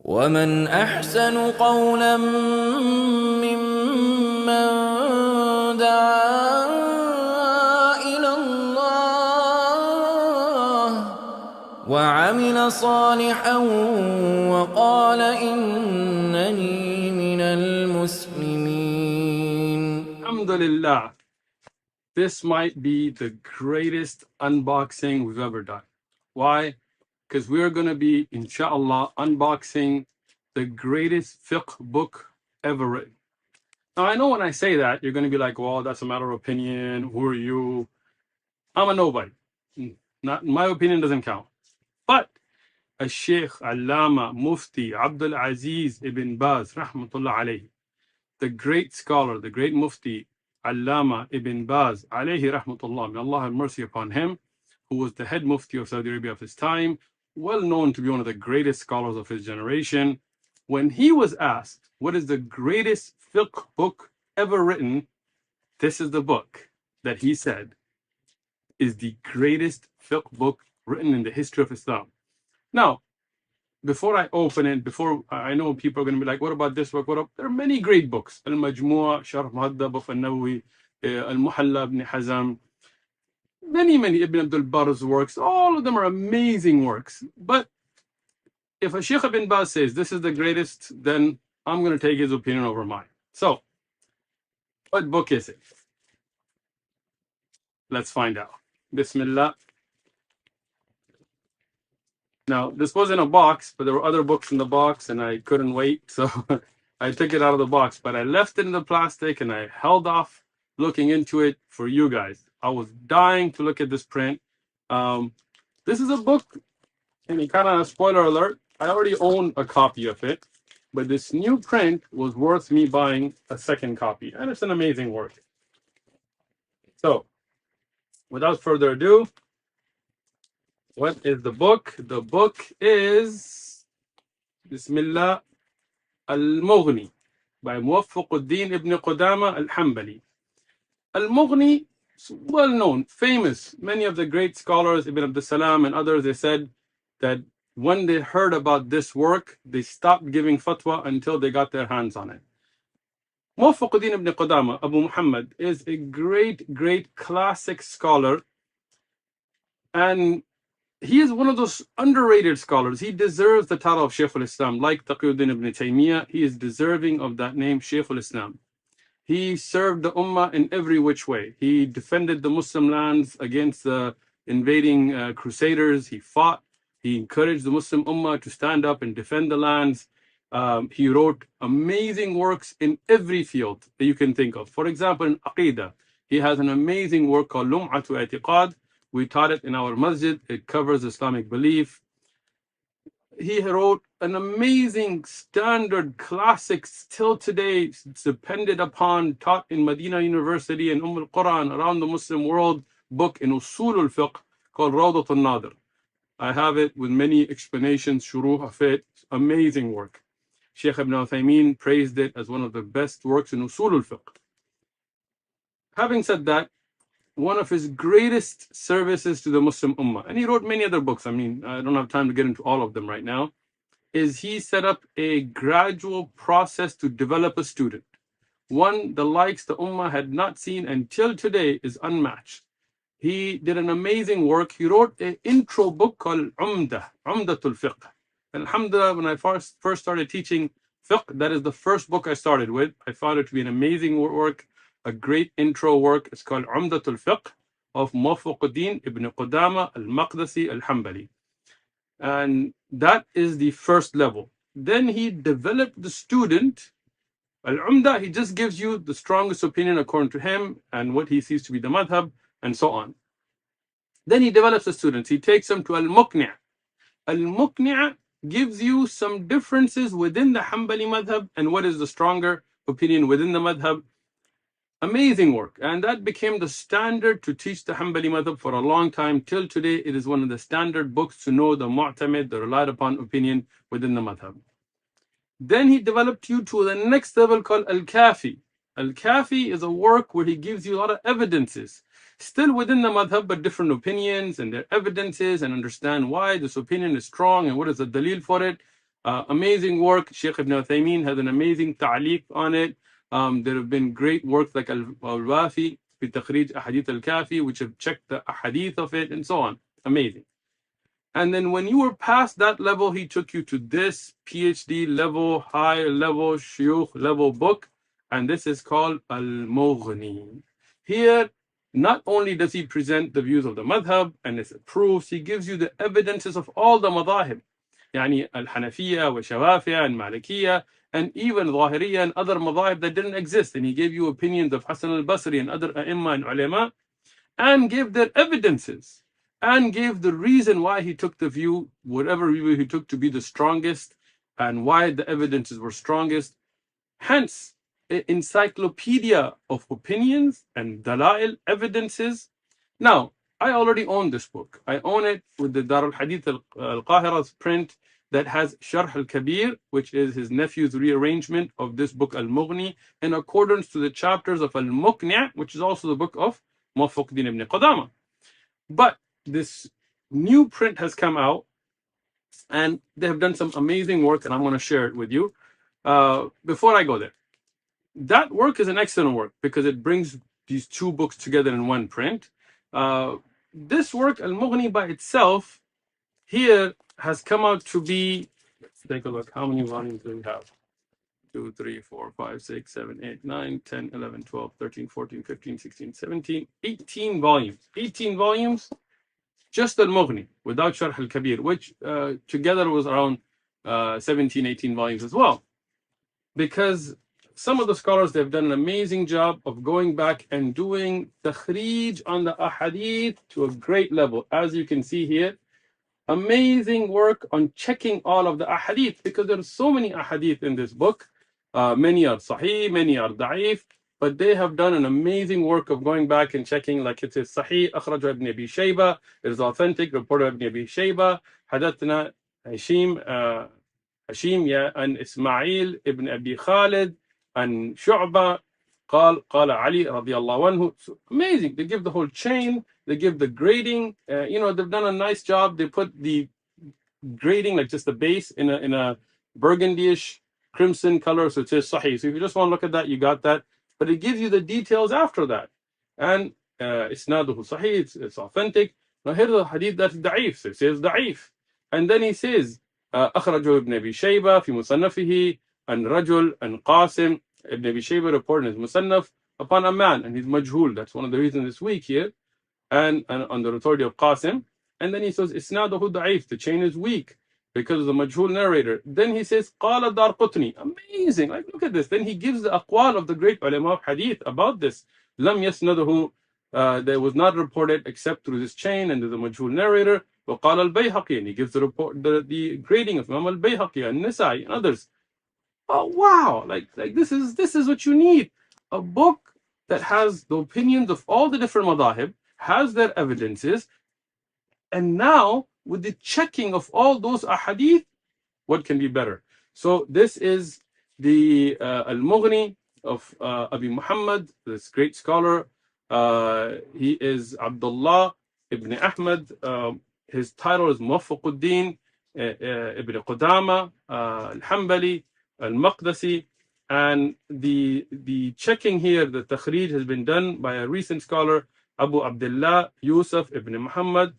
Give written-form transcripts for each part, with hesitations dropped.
ومن أحسن قولا ممن دعا إلى الله وعمل صالحا وقال إنني من المسلمين. Alhamdulillah, this might be the greatest unboxing we've ever done. Why? Because we're going to be, inshallah, unboxing the greatest fiqh book ever written. Now, I know when I say that, you're going to be like, well, that's a matter of opinion. Who are you? I'm a nobody. Not, my opinion doesn't count. But a Sheikh, Allama, Mufti, Abdul Aziz ibn Baz, rahmatullah alayhi, the great scholar, the great Mufti, Allama ibn Baz, alayhi rahmatullah, may Allah have mercy upon him, who was the head Mufti of Saudi Arabia of his time, well known to be one of the greatest scholars of his generation. When he was asked, what is the greatest fiqh book ever written? This is the book that he said is the greatest fiqh book written in the history of Islam. Now, before I open it, before I know people are going to be like, what about this book? There are many great books. Al-Majmu' Sharh Muhaddab of An-Nawawi, Al-Muhalla ibn Hazm, many Ibn Abdul Barr's works. All of them are amazing works. But if a Sheikh ibn Baz says this is the greatest, then I'm going to take his opinion over mine. So, what book is it? Let's find out. Bismillah. Now, this was in a box, but there were other books in the box, and I couldn't wait, so I took it out of the box. But I left it in the plastic, and I held off looking into it for you guys. I was dying to look at this print. This is a book, and kind of spoiler alert, I already own a copy of it, but this new print was worth me buying a second copy, and it's an amazing work. So, without further ado, what is the book? The book is Bismillah Al-Mughni by Muwaffaquddin ibn Qudama Al-Hanbali. Al-Mughni is well known, famous. Many of the great scholars, Ibn Abdus Salam and others, they said that when they heard about this work, they stopped giving fatwa until they got their hands on it. Muwaffaquddin ibn Qudama, Abu Muhammad, is a great classic scholar, and he is one of those underrated scholars. He deserves the title of Shaykh al-Islam. Like Taqiyuddin ibn Taymiyyah, he is deserving of that name, Shaykh al-Islam. He served the Ummah in every which way. He defended the Muslim lands against the invading crusaders. He fought. He encouraged the Muslim Ummah to stand up and defend the lands. He wrote amazing works in every field that you can think of. For example, in Aqidah, he has an amazing work called Lum'atu I'tiqad. We taught it in our masjid. It covers Islamic belief. He wrote an amazing standard classic, still today depended upon, taught in Medina University and Al-Quran around the Muslim world, book in Usul al-Fiqh called Rawdat al-Nadir. I have it with many explanations, shuruh of it. Amazing work. Sheikh Ibn Uthman praised it as one of the best works in Usul al-Fiqh. Having said that, one of his greatest services to the Muslim Ummah, and he wrote many other books, I mean, I don't have time to get into all of them right now, is he set up a gradual process to develop a student. One, the likes the Ummah had not seen until today, is unmatched. He did an amazing work. He wrote an intro book called Umdatul Fiqh. Alhamdulillah, when I first started teaching fiqh, that is the first book I started with. I found it to be an amazing work, a great intro work. It's called Umdatul Fiqh of Muwaffaquddin ibn Qudama al-Maqdisi al-Hanbali. And that is the first level. Then he developed the student. Al-Umda, he just gives you the strongest opinion according to him and what he sees to be the madhab and so on. Then he develops the students. He takes them to Al-Muqni'. Al-Muqni' gives you some differences within the Hanbali madhab and what is the stronger opinion within the madhab. Amazing work, and that became the standard to teach the Hanbali madhab for a long time. Till today, it is one of the standard books to know the mu'tamid, the relied upon opinion within the madhab. Then he developed you to the next level called Al-Kafi. Al-Kafi is a work where he gives you a lot of evidences, still within the madhab, but different opinions and their evidences, and understand why this opinion is strong and what is the dalil for it. Amazing work. Sheikh Ibn Uthaymin has an amazing ta'liq on it. There have been great works like Al-Wafi fi Takhrij Ahadith Al-Kafi, which have checked the ahadith of it and so on. Amazing. And then when you were past that level, he took you to this PhD level, high level, shuyukh level book. And this is called Al-Mughni. Here, not only does he present the views of the madhab and its proofs, he gives you the evidences of all the madhahib. Yani Al-Hanafiya, wa Shawafiya, and Malikiya, and even Zahiriya and other madhahib that didn't exist. And he gave you opinions of Hasan al-Basri and other A'imma and Ulama, and gave their evidences, and gave the reason why he took the view, whatever view he took, to be the strongest, and why the evidences were strongest. Hence, an encyclopedia of opinions and dalail evidences. Now, I already own this book. I own it with the Dar al-Hadith al-Qahira's print that has Sharh al-Kabir, which is his nephew's rearrangement of this book Al-Mughni, in accordance to the chapters of Al-Muqni', which is also the book of Muwaffaquddin ibn Qudama. But this new print has come out, and they have done some amazing work, and I'm going to share it with you. Before I go there, that work is an excellent work because it brings these two books together in one print. This work, Al-Mughni, by itself, here has come out to be, let's take a look, how many volumes do we have? 2, 3, 4, 5, 6, 7, 8, 9, 10, 11, 12, 13, 14, 15, 16, 17, 18 volumes. 18 volumes, just Al-Mughni, without Sharh al-Kabir, which together was around 17, 18 volumes as well. Because some of the scholars, they've done an amazing job of going back and doing takhrij on the ahadith to a great level. As you can see here, amazing work on checking all of the ahadith, because there are so many ahadith in this book. Many are sahih, many are da'if, but they have done an amazing work of going back and checking, like it is sahih, akhraj ibn Abi Shayba, it is authentic, reported ibn Abi Shayba, hadathna Hashim, and Ismail ibn Abi Khalid, and Shu'ba, قال Ali radiallahu anhu. So amazing. They give the whole chain, they give the grading. They've done a nice job. They put the grading, like just the base, in a burgundyish crimson color, so it says Sahih. So if you just want to look at that, you got that. But it gives you the details after that. And Isnaduhu Sahih, it's authentic. Now here's the hadith that's da'if, so it says da'if. And then he says, أخرجه ابن أبي شيبة في مصنفه and Rajul and Qasim. Ibn Abi Shayba reported in his Musannaf upon a man, and he's majhul. That's one of the reasons this week here, and on the authority of Qasim. And then he says, Isnaduhu da'if, the chain is weak because of the majhul narrator. Then he says, Qala Darqutni. Amazing, like look at this. Then he gives the aqwal of the great ulama of hadith about this. Lam yasnaduhu, that was not reported except through this chain and there's a majhul narrator. وقال البيهقي, and he gives the report, the grading of Imam al-Bayhaqi and Nisai and others. Oh wow, like this is what you need. A book that has the opinions of all the different madahib, has their evidences, and now with the checking of all those ahadith, what can be better? So this is the Al-Mughni of Abi Muhammad, this great scholar. He is Abdullah ibn Ahmad. His title is Muwaffaquddin ibn Qudama al-Hanbali al-Maqdisi, and the checking here, the takhrij, has been done by a recent scholar, Abu Abdullah Yusuf ibn Muhammad,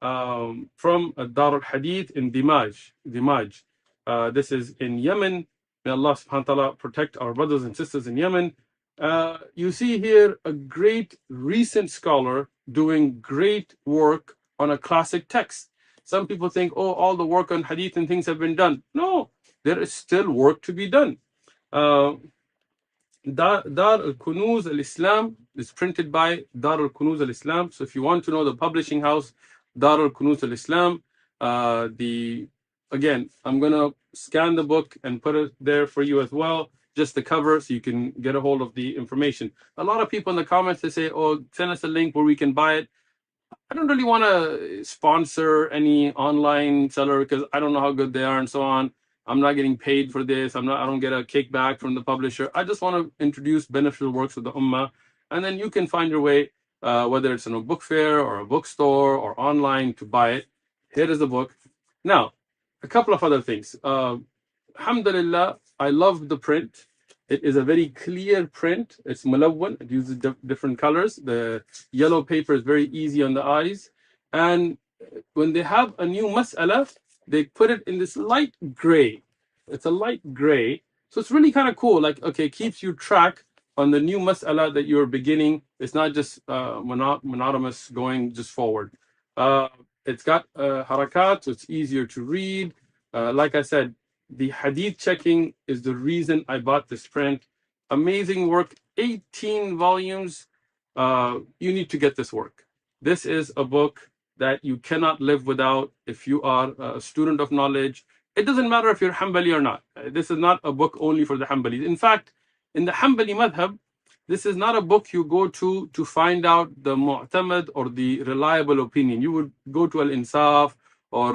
from Dar al-Hadith in Dimaj. This is in Yemen. May Allah subhanahu wa ta'ala protect our brothers and sisters in Yemen. You see here a great recent scholar doing great work on a classic text. Some people think, oh, all the work on hadith and things have been done. No, there is still work to be done. Dar al-Kunuz al-Islam is printed by Dar al-Kunuz al-Islam. So if you want to know the publishing house, Dar al-Kunuz al-Islam, again, I'm going to scan the book and put it there for you as well, just the cover, so you can get a hold of the information. A lot of people in the comments, they say, oh, send us a link where we can buy it. I don't really want to sponsor any online seller because I don't know how good they are and so on. I'm not getting paid for this. I don't get a kickback from the publisher. I just want to introduce beneficial works of the Ummah. And then you can find your way, whether it's in a book fair or a bookstore or online, to buy it. Here is the book. Now, a couple of other things. Alhamdulillah, I love the print. It is a very clear print. It's mulawwan. It uses different colors. The yellow paper is very easy on the eyes. And when they have a new mas'ala, they put it in this light gray. It's a light gray. So it's really kind of cool. Like, okay, keeps you track on the new mas'ala that you're beginning. It's not just monotonous going just forward. It's got harakat, so it's easier to read. Like I said, the hadith checking is the reason I bought this print. Amazing work, 18 volumes. You need to get this work. This is a book that you cannot live without if you are a student of knowledge. It doesn't matter if you're Hanbali or not. This is not a book only for the Hanbalis. In fact, in the Hanbali madhab, this is not a book you go to find out the mu'tamad or the reliable opinion. You would go to Al-Insaf or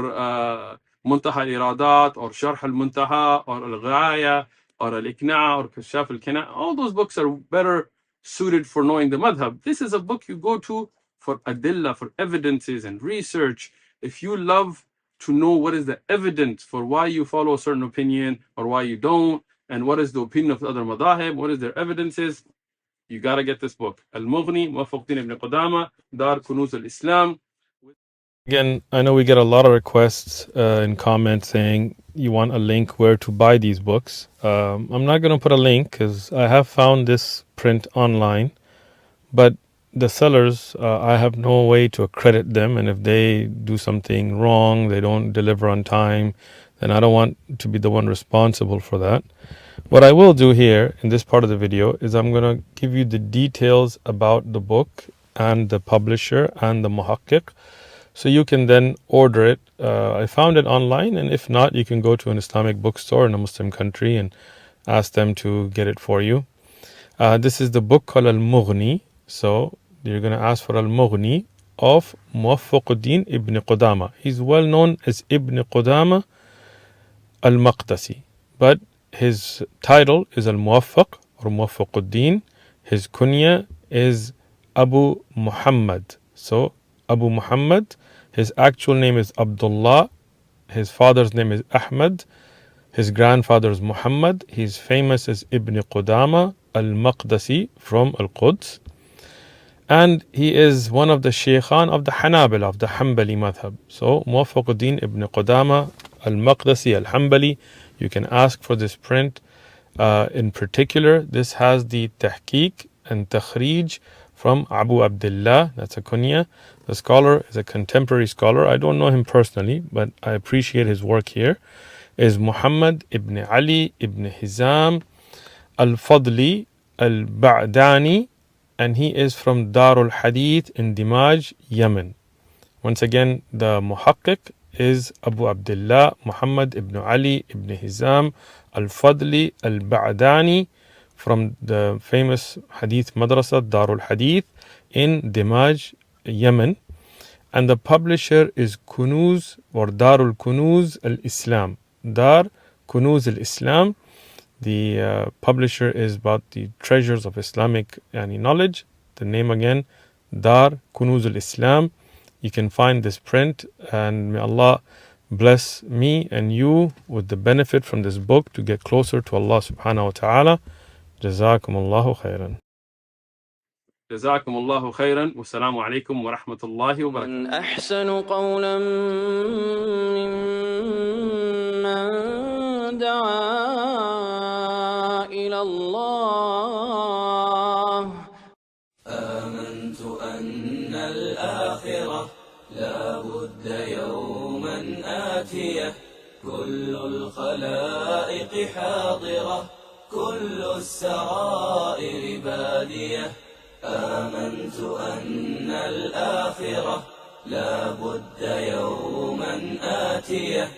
Muntaha al-Iradat or Sharh al-Muntaha or Al-Ghaya or Al-Iqna' or Kashaf al-Kana. All those books are better suited for knowing the madhab. This is a book you go to for adillah, for evidences and research. If you love to know what is the evidence for why you follow a certain opinion or why you don't, and what is the opinion of the other madahib, what is their evidences, you got to get this book. Al-Mughni, Muwaffaquddin ibn Qudama, Dar Kunuz al-Islam. Again, I know we get a lot of requests in comments saying you want a link where to buy these books. I'm not going to put a link because I have found this print online, but the sellers, I have no way to accredit them, and if they do something wrong, they don't deliver on time, then I don't want to be the one responsible for that. What I will do here in this part of the video is I'm going to give you the details about the book and the publisher and the muhaqqiq, so you can then order it. I found it online, and if not, you can go to an Islamic bookstore in a Muslim country and ask them to get it for you. This is the book called Al-Mughni. So you're going to ask for Al-Mughni of Muwaffaquddin ibn Qudama. He's well known as Ibn Qudama al-Maqdisi, but his title is Al-Muwaffaq or Muwaffaquddin. His kunya is Abu Muhammad. So Abu Muhammad, his actual name is Abdullah. His father's name is Ahmad. His grandfather is Muhammad. He's famous as Ibn Qudama al-Maqdisi from Al-Quds. And he is one of the Shaykhan of the Hanabila, of the Hanbali madhab. So Muwaffaquddin ibn Qudama al-Maqdisi al-Hanbali. You can ask for this print. In particular, this has the tahqiq and takhrij from Abu Abdullah. That's a kunya. The scholar is a contemporary scholar. I don't know him personally, but I appreciate his work here. Is Muhammad ibn Ali ibn Hizam al-Fadli al-Ba'dani, and he is from Darul Hadith in Dimaj, Yemen. Once again, the muhaqqiq is Abu Abdullah Muhammad ibn Ali ibn Hizam al-Fadli al-Ba'dani from the famous Hadith Madrasa Darul Hadith in Dimaj, Yemen. And the publisher is Kunuz or Darul Kunuz al-Islam. Dar Kunuz al-Islam. The publisher is about the treasures of Islamic knowledge. The name again, Dar Kunuz al-Islam. You can find this print, and may Allah bless me and you with the benefit from this book to get closer to Allah subhanahu wa ta'ala. Jazakum Allahu khairan. جزاكم الله خيرا والسلام عليكم ورحمة الله وبركاته. من أحسن قولا ممن دعا إلى الله. آمنت أن الآخرة لا بد يوما آتية كل الخلائق حاضرة كل السرائر بادية. آمنت أن الآخرة لا بد يوما آتية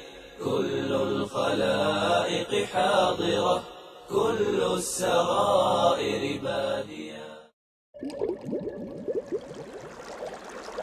كل الخلائق حاضرة كل السرائر بادية.